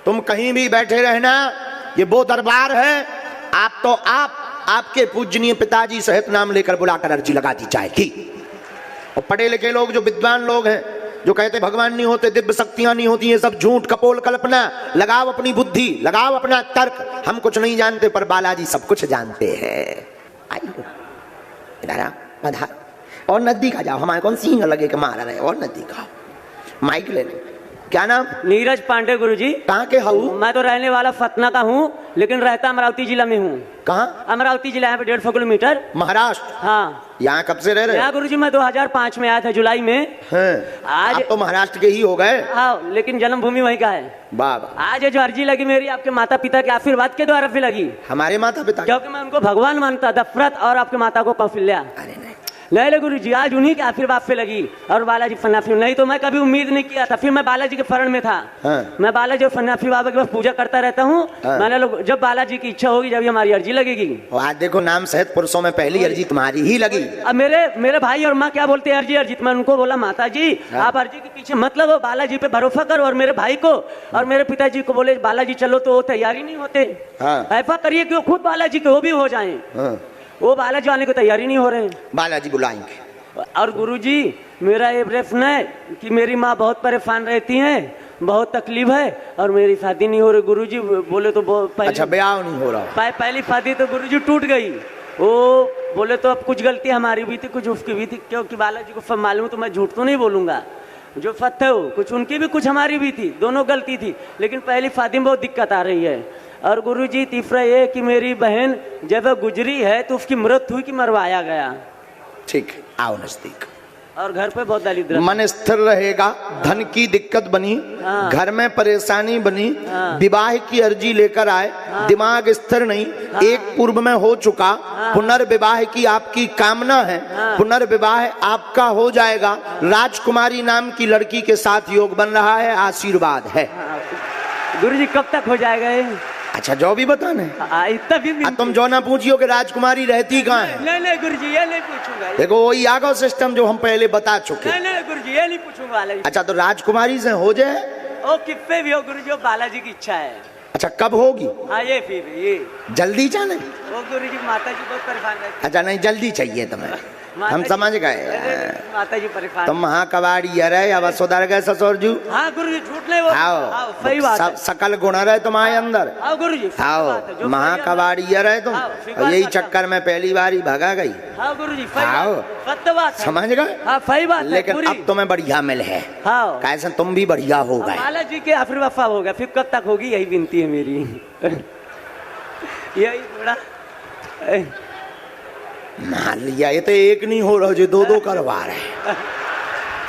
तुम कहीं भी बैठे रहना, ये वो दरबार है। आप तो आपके पूजनीय पिताजी सहित नाम लेकर बुलाकर अर्जी लगा दी जाएगी। और पढ़े लिखे लोग, जो विद्वान लोग हैं, जो कहते भगवान नहीं होते, दिव्य शक्तियां नहीं होती, ये सब झूठ कपोल कल्पना। लगाओ अपनी बुद्धि, लगाओ अपना तर्क। हम कुछ नहीं जानते पर बालाजी सब कुछ जानते हैं। आइए इधर आ, पधार। और नजदीक आ जाओ, हमारे कौन सींग लगे के मार रहे। और नजदीक आओ, माइक ले ले। क्या नाम? नीरज पांडे गुरुजी। कहाँ के हूँ? मैं तो रहने वाला सतना का हूँ, लेकिन रहता अमरावती जिला में हूँ। कहाँ? अमरावती जिला है, 150 किलोमीटर। महाराष्ट्र? हाँ। यहाँ कब से रह रहे? यहाँ गुरुजी मैं 2005 में आया था, जुलाई में। आज आप तो महाराष्ट्र के ही हो गए। हाँ, लेकिन जन्मभूमि वहीं का है। बाबा, आज जो अर्जी लगी मेरी आपके माता पिता के आशीर्वाद के द्वारा भी लगी। हमारे माता पिता? क्योंकि मैं उनको भगवान मानता, दशरथ और आपके माता को कौशल्या। अरे नहीं ले गुरु जी, आज उन्हीं के आशीर्वाद पे लगी। और बालाजी फन्नाफी, नहीं तो मैं कभी उम्मीद नहीं किया था। फिर मैं बालाजी के शरण में था। हाँ। मैं बालाजी और फन्नाफी बाबा के पास पूजा करता रहता हूँ। हाँ। मैंने लोग, जब बालाजी की इच्छा होगी, जब हमारी अर्जी लगेगी। आज देखो, नाम सहित पुरुषों में पहली अर्जी तुम्हारी ही लगी। अब मेरे भाई और माँ क्या बोलते हैं, अर्जी अर्जी। मैं उनको बोला, माता जी आप अर्जी के पीछे मत लगो, बालाजी पे भरोसा करो। और मेरे भाई को और मेरे पिताजी को बोले, बालाजी चलो, तो वो तैयारी नहीं होते। ऐसा करिए कि वो खुद बालाजी के वो भी हो जाए। वो बालाजी आने की तैयारी नहीं हो रहे। बालाजी बुलाएंगे। और गुरुजी, मेरा ये प्रश्न है कि मेरी माँ बहुत परेशान रहती हैं, बहुत तकलीफ है, और मेरी शादी नहीं हो रही। गुरुजी बोले तो अच्छा, ब्याह नहीं हो रहा? पहली शादी तो गुरुजी टूट गई। वो बोले तो अब कुछ गलती हमारी भी थी, कुछ उसकी भी थी, क्योंकि बालाजी को सब मालूम, तो मैं झूठ तो नहीं बोलूंगा। जो सत्य हो, कुछ उनकी भी कुछ हमारी भी थी, दोनों गलती थी। लेकिन पहली शादी में बहुत दिक्कत आ रही है। और गुरुजी तीसरा ये कि मेरी बहन जब गुजरी है तो उसकी मृत्यु हुई कि मरवाया गया। ठीक, आओ नजदीक। और घर पे बहुत दरिद्र, मन स्थिर रहेगा, धन की दिक्कत बनी, घर में परेशानी बनी, विवाह की अर्जी लेकर आए, दिमाग स्थिर नहीं, एक पूर्व में हो चुका, पुनर्विवाह की आपकी कामना है, पुनर्विवाह आपका हो जाएगा। राजकुमारी नाम की लड़की के साथ योग बन रहा है, आशीर्वाद है। गुरुजी कब तक हो जाएगा ये? अच्छा, जो भी बताना है। इतना भी तुम जो ना पूछियो कि राजकुमारी रहती कहाँ है। नहीं गुरुजी, ये नहीं पूछूंगा। देखो, वही आगो सिस्टम जो हम पहले बता चुके। नहीं गुरुजी, ये नहीं पूछूंगा। अच्छा, तो राजकुमारी से हो जाए? ओ कितने भी हो गुरुजी, वो बालाजी की इच्छा है। अच्छा, कब होगी? हाँ, ये फिर ये जल्दी जाने? वो गुरुजी माता जी बहुत परेशान रहती। अच्छा, नहीं जल्दी चाहिए तुम्हें, हम समझ गए। माता जी परेशान। तुम महाकवाड़ी अरे अब सुधर गए ससुर जी। हाँ गुरुजी, झूठ नहीं बोल। आओ, सही बात है। सकल गुण रहे तुम्हारे अंदर। आओ गुरुजी, आओ, महाकवाड़ी अरे तुम। यही चक्कर में पहली बारी भगा गई। हाँ गुरुजी, आओ, सत्य बात है। समझ गए? हाँ, सही बात है। लेकिन अब तुम्हें बढ़िया मिल है। हाँ, कैसे तुम भी बढ़िया हो गए। बालाजी के आशीर्वाद हो गया। फिर कब तक होगी, यही विनती है मेरी। यही थोड़ा मान लिया, ये तो एक नहीं हो रहा, जो दो करवा रहे।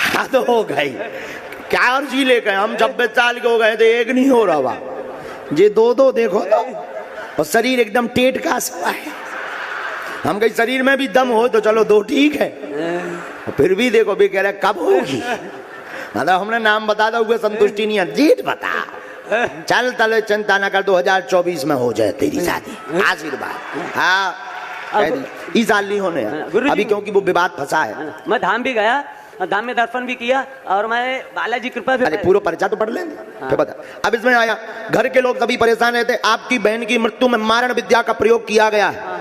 हाँ तो हो गई, क्या अर्जी लेकर हम 26 साल के हो गए तो एक नहीं हो रहा बा। ये दो देखो तो, और शरीर एकदम टेट का हुआ है। हम कहीं शरीर में भी दम हो तो चलो दो ठीक है, फिर भी देखो भी कह रहे कब होगी। मतलब हमने नाम बता दो, संतुष्टि नहीं है। जीत बता, चल तले चिंता न कर, 2024 में हो जाए तेरी शादी, आशीर्वाद। हाँ, इस साल नहीं होने अभी, क्योंकि वो विवाद फंसा है। मैं धाम भी गया, धाम में दर्शन भी किया, और मैं बालाजी कृपा से। अरे पूरा परिचय तो पढ़ लेंगे। फिर बता, अब इसमें आया, घर के लोग सभी परेशान रहते। आपकी बहन की मृत्यु में मारण विद्या का प्रयोग किया गया है,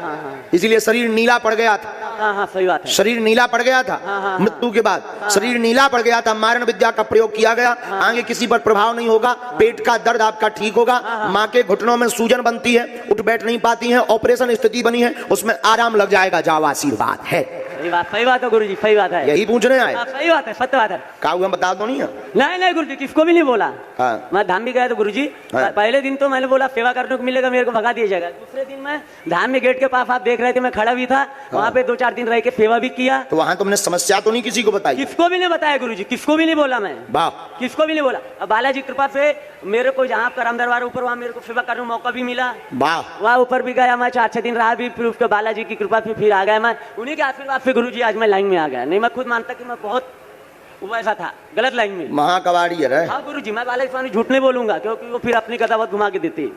इसीलिए शरीर नीला पड़ गया था। हाँ, सही बात है। शरीर नीला पड़ गया था मृत्यु के बाद। शरीर नीला पड़ गया था, मारण विद्या का प्रयोग किया गया। आगे किसी पर प्रभाव नहीं होगा, पेट का दर्द आपका ठीक होगा। माँ के घुटनों में सूजन बनती है, उठ बैठ नहीं पाती है, ऑपरेशन स्थिति बनी है, उसमें आराम लग जाएगा। जाओ, आशीर्वाद है। सही बात है गुरुजी, सही बात है। यही पूछने आए? सही बात है, सत्य बात है। काऊ बता दो नहीं है? नहीं गुरुजी, किसको भी नहीं बोला। हाँ। मैं धाम भी गया तो गुरुजी, पहले दिन तो मैंने बोला सेवा करने को मिलेगा, मेरे को भगा दिया जाएगा। दूसरे दिन मैं धाम में गेट के पास, आप देख रहे थे, मैं खड़ा भी था वहाँ पे, 2-4 दिन रह के सेवा भी किया। तो वहाँ तुमने समस्या तो नहीं किसी को बताई? किसको भी नहीं बताया गुरुजी, किसको भी नहीं बोला मैं। वाह, किसको भी नहीं बोला। अब बालाजी कृपा से मेरे को जहाँ करम दरबार ऊपर, वहाँ मेरे को सेवा करने का मौका भी मिला। वाह, वहाँ ऊपर भी गया मैं, 4-6 दिन रहा भी, फिर उसके बालाजी की कृपा से फिर आ गया मैं। उन्हीं के आशीर्वाद से गुरुजी आज मैं लाइन में आ गया। नहीं, मैं खुद मानता कि मैं बहुत वैसा था, गलत लाइन में। महाकवाड़ी है। हाँ गुरुजी, मैं बालाजी स्वामी झूठ नहीं बोलूंगा, क्योंकि वो फिर अपनी कदावत घुमा के देते,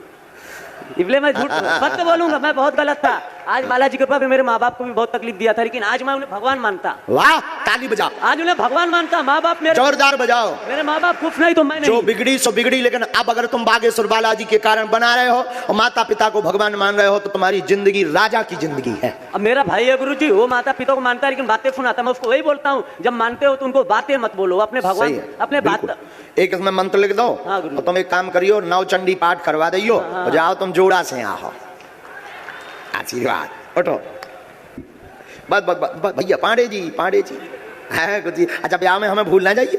इसलिए मैं झूठ सत्य बोलूंगा। मैं बहुत गलत था, आज बालाजी कृपा पे मेरे माँ बाप को भी बहुत तकलीफ दिया था, लेकिन आज मैं उन्हें भगवान मानता। वाह, ताली बजाओ, आज उन्हें भगवान मानता। माँ बाप मेरे जोरदार बजाओ। मेरे माँ बाप खुश नहीं तो मैं जो नहीं। बिगड़ी सो बिगड़ी, लेकिन अब अगर तुम बागेश्वर बालाजी के कारण बना रहे हो और माता पिता को भगवान मान रहे हो तो तुम्हारी जिंदगी राजा की जिंदगी है। अब मेरा भाई है गुरु जी, वो माता पिता को मानता है लेकिन बातें सुनाता। मैं उसको वही बोलता हूँ, जब मानते हो तो उनको बातें मत बोलो, अपने सही भगवान है, अपने बात। बिल्कुल। एक इसमें मंत्र लिख दो हाँ, गुरु। और तुम एक काम करियो, नवचंडी पाठ करवा दियो और जाओ तुम जोड़ा से आओ। आशीर्वाद, उठो। बस बस बस भैया, पांडे जी है कुछ जी। अच्छा, ब्याह में हमें भूल ना जाइए,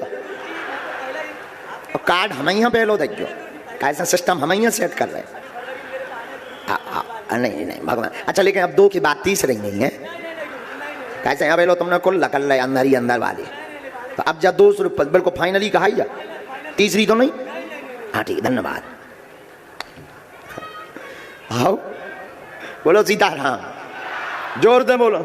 और कार्ड हमें यहाँ पहलो देखियो, कैसा सिस्टम हमें यहाँ सेट कर रहे हैं। नहीं नहीं भगवान। अच्छा, लेकिन अब 2 की बात तीसरी नहीं है। कैसे यहाँ पहलो तुमने कुल लकल रहे अंदर ही अंदर वाली, तो अब जब 200 रुपये बिल्कुल फाइनली कहा ही, तीसरी तो नहीं। हाँ ठीक, धन्यवाद। आओ, बोलो सीताराम, जोर से बोलो।